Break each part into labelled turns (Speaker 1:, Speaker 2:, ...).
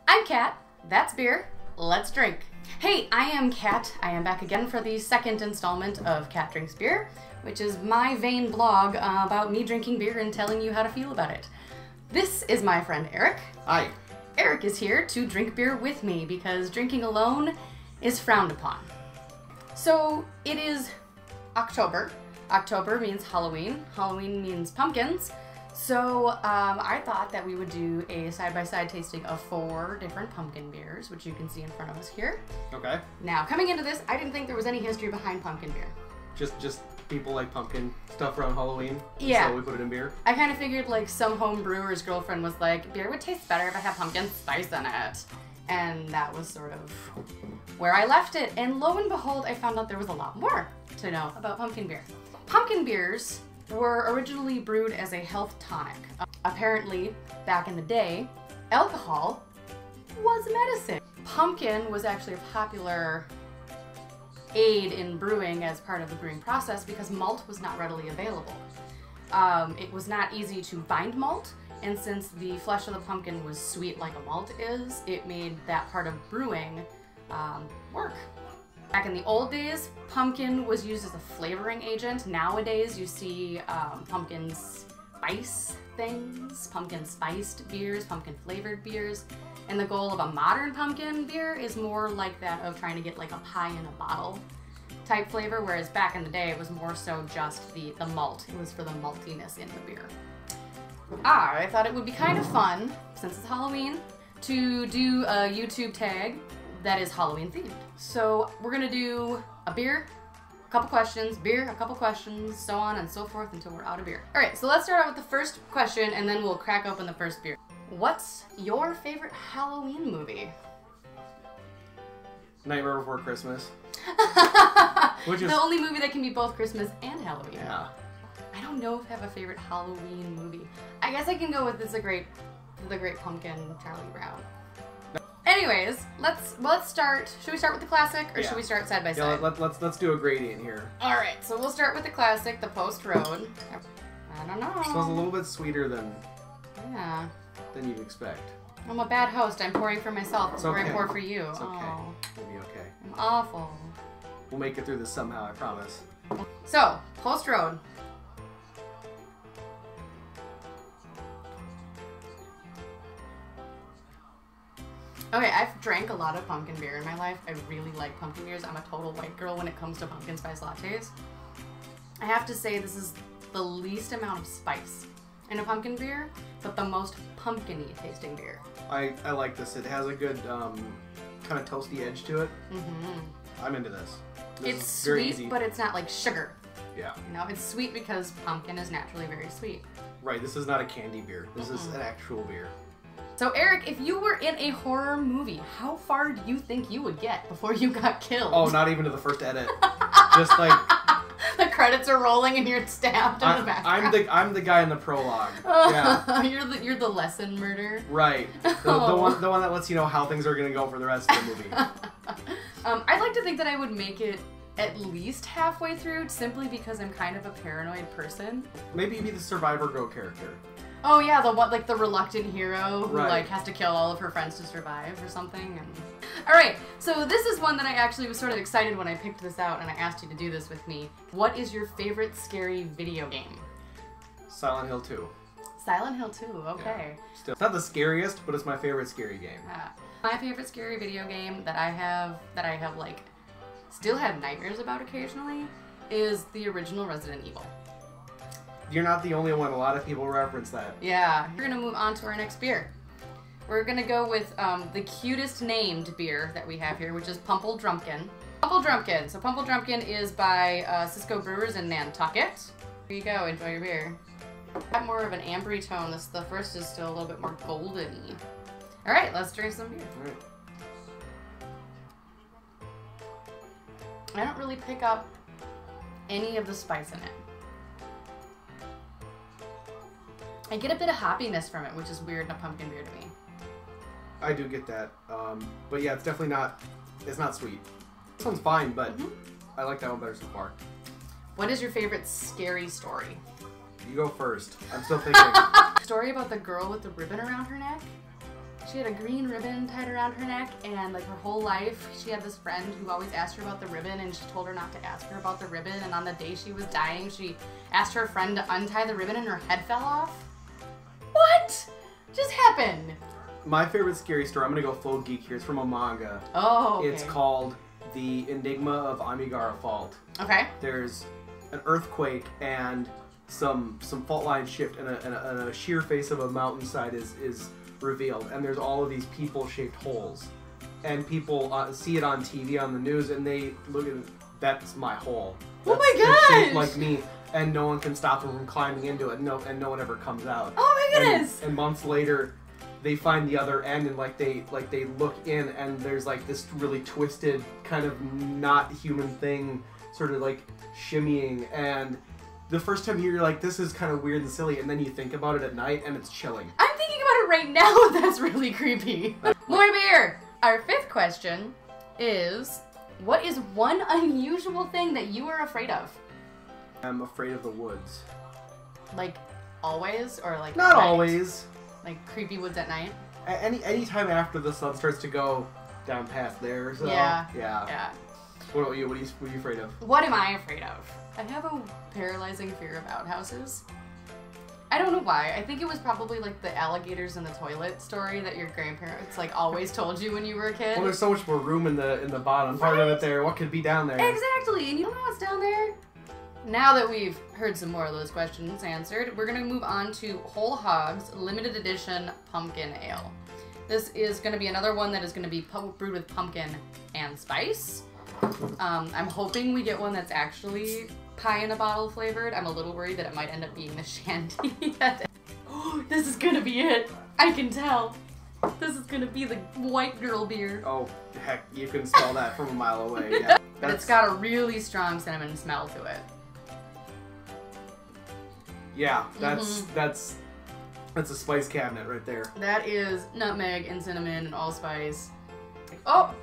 Speaker 1: I'm Kat, that's beer, let's drink. Hey, I am Kat. I am back again for the second installment of Kat Drinks Beer, which is my vain blog about me drinking beer and telling you how to feel about it. This is my friend Eric.
Speaker 2: Hi.
Speaker 1: Eric is here to drink beer with me because drinking alone is frowned upon. So it is October. October means Halloween. Halloween means pumpkins. So I thought that we would do a side-by-side tasting of 4 different pumpkin beers, which you can see in front of us here.
Speaker 2: Okay.
Speaker 1: Now, coming into this, I didn't think there was any history behind pumpkin beer.
Speaker 2: Just people like pumpkin stuff around Halloween.
Speaker 1: Yeah.
Speaker 2: So we put it in beer.
Speaker 1: I kind of figured like some home brewer's girlfriend was like, beer would taste better if I had pumpkin spice in it. And that was sort of where I left it. And lo and behold, I found out there was a lot more to know about pumpkin beer. Pumpkin beers were originally brewed as a health tonic. Apparently, back in the day, alcohol was medicine. Pumpkin was actually a popular aid in brewing as part of the brewing process because malt was not readily available. It was not easy to find malt, and since the flesh of the pumpkin was sweet like a malt is, it made that part of brewing work. Back in the old days, pumpkin was used as a flavoring agent. Nowadays, you see pumpkin spice things, pumpkin spiced beers, pumpkin flavored beers. And the goal of a modern pumpkin beer is more like that of trying to get like a pie in a bottle type flavor, whereas back in the day, it was more so just the malt. It was for the maltiness in the beer. I thought it would be kind of fun, since it's Halloween, to do a YouTube tag that is Halloween themed. So we're gonna do a beer, a couple questions, beer, a couple questions, so on and so forth until we're out of beer. All right, so let's start out with the first question and then we'll crack open the first beer. What's your favorite Halloween movie?
Speaker 2: Nightmare Before Christmas. Which is
Speaker 1: the only movie that can be both Christmas and Halloween.
Speaker 2: Yeah.
Speaker 1: I don't know if I have a favorite Halloween movie. I guess I can go with The Great Pumpkin, Charlie Brown. Anyways, let's start. Should we start with the classic or should we start side by side?
Speaker 2: Yeah, let's do a gradient here.
Speaker 1: All right, so we'll start with the classic, the Post Road. I don't know.
Speaker 2: Smells a little bit sweeter than you'd expect.
Speaker 1: I'm a bad host. I'm pouring for myself before I pour for you.
Speaker 2: It's okay.
Speaker 1: Oh,
Speaker 2: It'll be okay.
Speaker 1: I'm awful.
Speaker 2: We'll make it through this somehow, I promise.
Speaker 1: So, Post Road. Okay, I've drank a lot of pumpkin beer in my life. I really like pumpkin beers. I'm a total white girl when it comes to pumpkin spice lattes. I have to say this is the least amount of spice in a pumpkin beer, but the most pumpkin-y tasting beer.
Speaker 2: I like this. It has a good kind of toasty edge to it. I'm into this.
Speaker 1: It's sweet, but it's not like sugar.
Speaker 2: Yeah.
Speaker 1: You know, it's sweet because pumpkin is naturally very sweet.
Speaker 2: Right, this is not a candy beer. This is an actual beer.
Speaker 1: So Eric, if you were in a horror movie, how far do you think you would get before you got killed?
Speaker 2: Oh, not even to the first edit. Just like
Speaker 1: the credits are rolling and you're stabbed in the background.
Speaker 2: I'm the guy in the prologue. Yeah.
Speaker 1: You're the lesson murder.
Speaker 2: Right. The one that lets you know how things are gonna go for the rest of the movie.
Speaker 1: I'd like to think that I would make it at least halfway through, simply because I'm kind of a paranoid person.
Speaker 2: Maybe you'd be the Survivor Girl character.
Speaker 1: Oh yeah, the one, like the reluctant hero who
Speaker 2: right.
Speaker 1: like has to kill all of her friends to survive or something. And all right, so this is one that I actually was sort of excited when I picked this out and I asked you to do this with me. What is your favorite scary video game?
Speaker 2: Silent Hill 2.
Speaker 1: Silent Hill 2, okay.
Speaker 2: Yeah. Still, it's not the scariest, but it's my favorite scary game.
Speaker 1: My favorite scary video game that I have like still have nightmares about occasionally is the original Resident Evil.
Speaker 2: You're not the only one. A lot of people reference that.
Speaker 1: Yeah. We're gonna move on to our next beer. We're gonna go with the cutest named beer that we have here, which is Pumple Drumpkin. Pumple Drumpkin. So Pumple Drumpkin is by Cisco Brewers in Nantucket. Here you go. Enjoy your beer. Got more of an ambery tone. The first is still a little bit more golden-y. All right, let's drink some beer.
Speaker 2: All right.
Speaker 1: I don't really pick up any of the spice in it. I get a bit of hoppiness from it, which is weird in a pumpkin beer to me.
Speaker 2: I do get that. But yeah, it's definitely not, it's not sweet. This one's fine, but I like that one better so far.
Speaker 1: What is your favorite scary story?
Speaker 2: You go first. I'm still thinking.
Speaker 1: Story about the girl with the ribbon around her neck? She had a green ribbon tied around her neck, and like her whole life, she had this friend who always asked her about the ribbon, and she told her not to ask her about the ribbon, and on the day she was dying, she asked her friend to untie the ribbon and her head fell off. What just happened?
Speaker 2: My favorite scary story, I'm gonna go full geek here, it's from a manga.
Speaker 1: Oh, okay.
Speaker 2: It's called The Enigma of Amigara Fault.
Speaker 1: Okay.
Speaker 2: There's an earthquake and some fault lines shift, and a sheer face of a mountainside is revealed, and there's all of these people-shaped holes, and people see it on TV on the news, and they look at it, that's my hole. That's,
Speaker 1: oh my
Speaker 2: it's
Speaker 1: gosh!
Speaker 2: shaped like me, and no one can stop them from climbing into it. And no one ever comes out.
Speaker 1: Oh my goodness!
Speaker 2: And months later, they find the other end, and they look in, and there's like this really twisted kind of not human thing, sort of like shimmying, and the first time you're like, this is kind of weird and silly, and then you think about it at night, and it's chilling.
Speaker 1: I'm thinking about it right now. That's really creepy. More beer. Our fifth question is, what is one unusual thing that you are afraid of?
Speaker 2: I'm afraid of the woods.
Speaker 1: Like always, or like
Speaker 2: not always.
Speaker 1: Like creepy woods at night.
Speaker 2: Any time after the sun starts to go down past there. So, yeah. What about you? What are you afraid of?
Speaker 1: What am I afraid of? I have a paralyzing fear of outhouses. I don't know why. I think it was probably like the alligators in the toilet story that your grandparents like always told you when you were a kid.
Speaker 2: Well, there's so much more room in the bottom part of it there. What could be down there?
Speaker 1: Exactly, and you don't know what's down there. Now that we've heard some more of those questions answered, we're gonna move on to Whole Hogs Limited Edition Pumpkin Ale. This is gonna be another one that is gonna be brewed with pumpkin and spice. I'm hoping we get one that's actually pie in a bottle flavored. I'm a little worried that it might end up being the Shandy. Oh, this is gonna be it. I can tell. This is gonna be the white girl beer.
Speaker 2: Oh, heck, you can smell that from a mile away. Yeah.
Speaker 1: But it's got a really strong cinnamon smell to it.
Speaker 2: Yeah, that's a spice cabinet right there.
Speaker 1: That is nutmeg and cinnamon and allspice. Oh!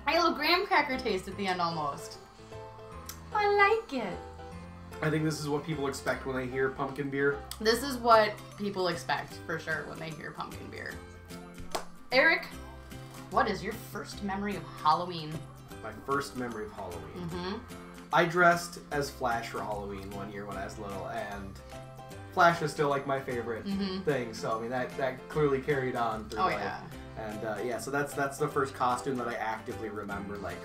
Speaker 1: I get a little graham cracker taste at the end almost. I like it.
Speaker 2: I think this is what people expect when they hear pumpkin beer.
Speaker 1: This is what people expect, for sure, when they hear pumpkin beer. Eric, what is your first memory of Halloween?
Speaker 2: My first memory of Halloween.
Speaker 1: Mm-hmm.
Speaker 2: I dressed as Flash for Halloween one year when I was little, and Flash is still like my favorite thing, so I mean that clearly carried on through life.
Speaker 1: Yeah.
Speaker 2: And yeah, so that's the first costume that I actively remember like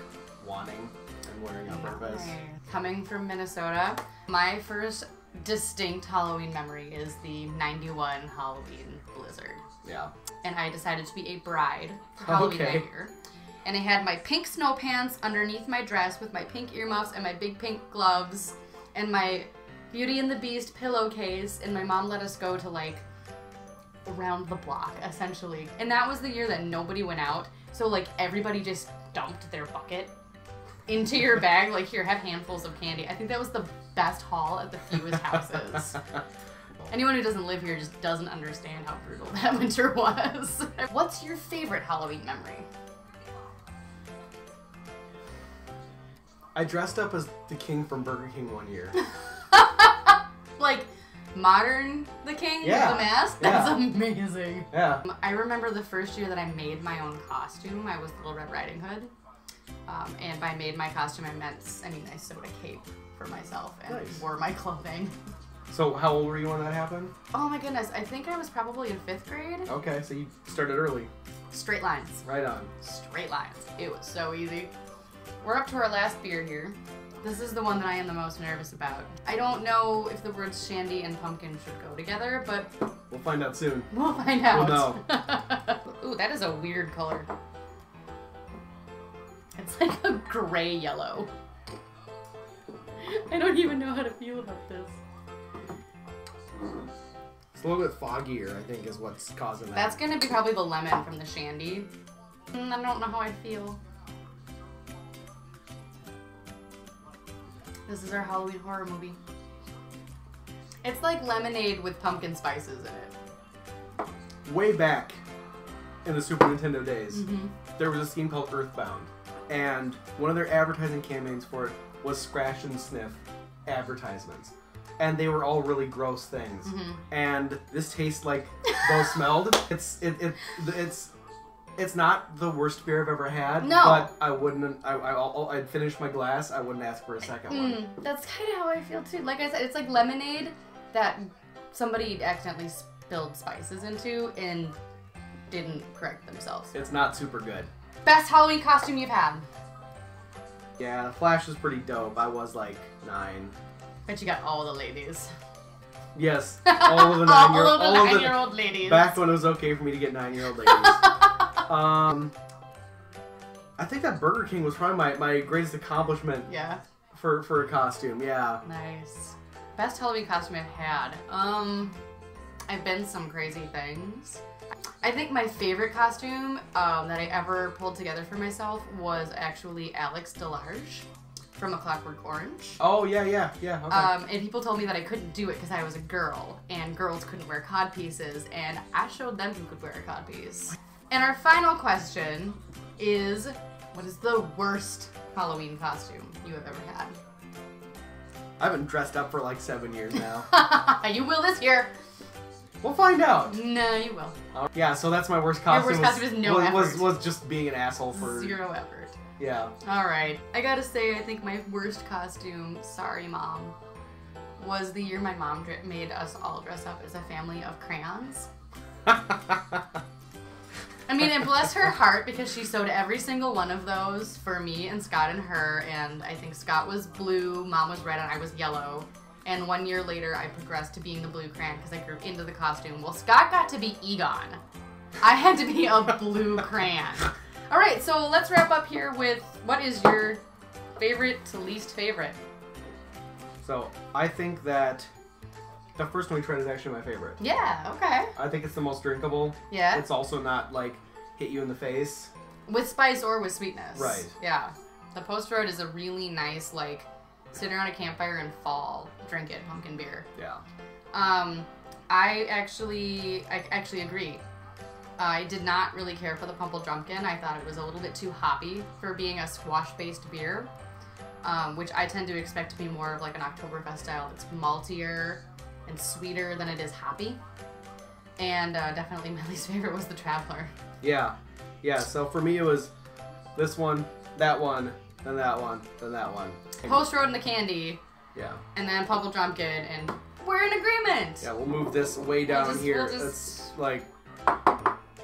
Speaker 2: wanting and wearing on purpose.
Speaker 1: Coming from Minnesota, my first distinct Halloween memory is the '91 Halloween blizzard.
Speaker 2: Yeah.
Speaker 1: And I decided to be a bride for Halloween that year. And I had my pink snow pants underneath my dress with my pink earmuffs and my big pink gloves and my Beauty and the Beast pillowcase, and my mom let us go to like around the block essentially. And that was the year that nobody went out, so like everybody just dumped their bucket into your bag, like here, have handfuls of candy. I think that was the best haul at the fewest houses. Anyone who doesn't live here just doesn't understand how brutal that winter was. What's your favorite Halloween memory?
Speaker 2: I dressed up as the King from Burger King one year.
Speaker 1: Like modern the King with the mask? That's amazing.
Speaker 2: Yeah.
Speaker 1: I remember the first year that I made my own costume. I was Little Red Riding Hood. And by made my costume, I sewed a cape for myself and wore my clothing.
Speaker 2: So how old were you when that happened?
Speaker 1: Oh my goodness, I think I was probably in 5th grade.
Speaker 2: Okay, so you started early.
Speaker 1: Straight lines.
Speaker 2: Right on.
Speaker 1: Straight lines. It was so easy. We're up to our last beer here. This is the one that I am the most nervous about. I don't know if the words Shandy and pumpkin should go together, but
Speaker 2: we'll find out soon.
Speaker 1: We'll find out.
Speaker 2: We'll know.
Speaker 1: Ooh, that is a weird color. It's like a gray yellow. I don't even know how to feel about this.
Speaker 2: It's a little bit foggier, I think, is what's causing that.
Speaker 1: That's gonna be probably the lemon from the Shandy. I don't know how I feel. This is our Halloween horror movie. It's like lemonade with pumpkin spices in it.
Speaker 2: Way back in the Super Nintendo days, there was a scheme called Earthbound. And one of their advertising campaigns for it was scratch and sniff advertisements. And they were all really gross things. And this tastes like those smelled. It's It's not the worst beer I've ever had.
Speaker 1: No.
Speaker 2: But I wouldn't. I'd finish my glass. I wouldn't ask for a second one.
Speaker 1: That's kind of how I feel too. Like I said, it's like lemonade that somebody accidentally spilled spices into and didn't correct themselves.
Speaker 2: It's not super good.
Speaker 1: Best Halloween costume you've had?
Speaker 2: Yeah, Flash was pretty dope. I was like 9.
Speaker 1: Bet you got all the ladies.
Speaker 2: Yes, all of the 9-year-old.
Speaker 1: all of the 9-year-old ladies.
Speaker 2: Back when it was okay for me to get 9-year-old ladies. I think that Burger King was probably my greatest accomplishment.
Speaker 1: Yeah.
Speaker 2: For a costume, yeah.
Speaker 1: Nice. Best Halloween costume I've had. I've been some crazy things. I think my favorite costume that I ever pulled together for myself was actually Alex DeLarge from A Clockwork Orange.
Speaker 2: Oh, yeah, okay.
Speaker 1: And people told me that I couldn't do it because I was a girl, and girls couldn't wear codpieces, and I showed them who could wear a codpiece. And our final question is, what is the worst Halloween costume you have ever had?
Speaker 2: I haven't dressed up for like 7 years now.
Speaker 1: You will this year.
Speaker 2: We'll find out.
Speaker 1: No, you will.
Speaker 2: Yeah, so that's my worst costume.
Speaker 1: Your worst costume is no effort.
Speaker 2: Was just being an asshole for...
Speaker 1: 0 effort.
Speaker 2: Yeah.
Speaker 1: Alright. I gotta say, I think my worst costume, sorry mom, was the year my mom made us all dress up as a family of crayons. I mean, and bless her heart, because she sewed every single one of those for me and Scott and her, and I think Scott was blue, mom was red, and I was yellow. And 1 year later, I progressed to being the blue crayon because I grew into the costume. Well, Scott got to be Egon. I had to be a blue crayon. All right, so let's wrap up here with what is your favorite to least favorite?
Speaker 2: So, I think that the first one we tried is actually my favorite.
Speaker 1: Yeah, okay.
Speaker 2: I think it's the most drinkable.
Speaker 1: Yeah.
Speaker 2: It's also not, like, hit you in the face.
Speaker 1: With spice or with sweetness.
Speaker 2: Right.
Speaker 1: Yeah. The Post Road is a really nice, like, sit around a campfire in fall, drink it, pumpkin beer.
Speaker 2: Yeah.
Speaker 1: I actually agree. I did not really care for the Pumple Drumpkin. I thought it was a little bit too hoppy for being a squash-based beer, which I tend to expect to be more of like an Oktoberfest style that's maltier and sweeter than it is hoppy. And definitely my least favorite was the Traveler.
Speaker 2: Yeah. So for me it was this one, then that one, then that one.
Speaker 1: Post Road and the Candy.
Speaker 2: Yeah.
Speaker 1: And then Pumple Drumpkin, and we're in agreement.
Speaker 2: Yeah, we'll move this way down here.
Speaker 1: We'll
Speaker 2: It's like,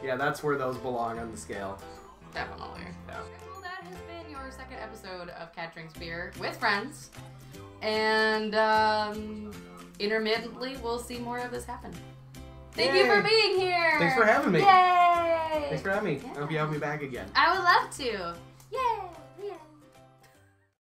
Speaker 2: yeah, that's where those belong on the scale.
Speaker 1: Definitely.
Speaker 2: Yeah.
Speaker 1: Well, that has been your second episode of Cat Drinks Beer with friends. And intermittently, we'll see more of this happen. Thank you for being here.
Speaker 2: Thanks for having me.
Speaker 1: Yay!
Speaker 2: Thanks for having me.
Speaker 1: Yeah.
Speaker 2: I hope you have me back again.
Speaker 1: I would love to. Yay!